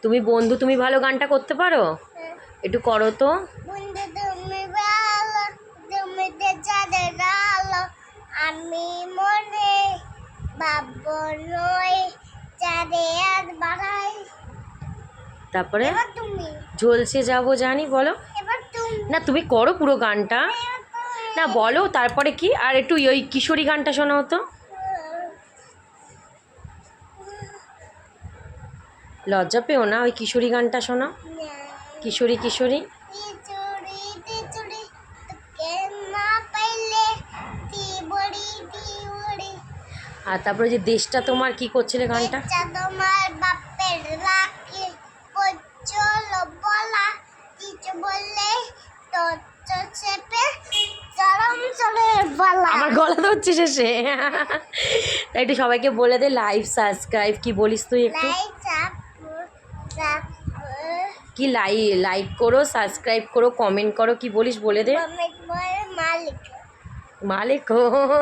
তুমি বন্ধু তুমি ভালো গানটা করতে পারো? একটু করো তো। বন্ধু তুমি ভালো, তুমি যে চাঁদের আলো, আমি মনে ভাববো নয়, চাঁদে আর বাড়াই। তারপরে এবার তুমি, ঝলসে যাবো জানি, বলো। এবার তুমি, না তুমি করো পুরো গানটা। এবার তুমি। না বলো তারপরে কি, আর একটু ওই কিশোরী গানটা শোনাও তো। লজ্জা পেও না, ওই কিশোরী গানটা শোনাও। কিশোরী কিশোরী। টিচুরি টিচুরি তোকে না পাইলে টিবড়ি টিবড়ি। আর তারপরে যে দেশটা তোমার কি করছিলে গানটা? দেশটা তোমার বাপের রাখি চলো বলা, কিছু বললে তো চেপে চরম চলে বলা। আমার গলা ধরছে শেষে। তাই একটু সবাইকে বলে দে লাইভ সাবস্ক্রাইব, কি বলিস তুই একটু? লাইক চাপ চাপ কি লাইক করো, সাবস্ক্রাইব করো, কমেন্ট করো, কি বলিস বলে দে। কমেন্ট করে মালিক। মালিক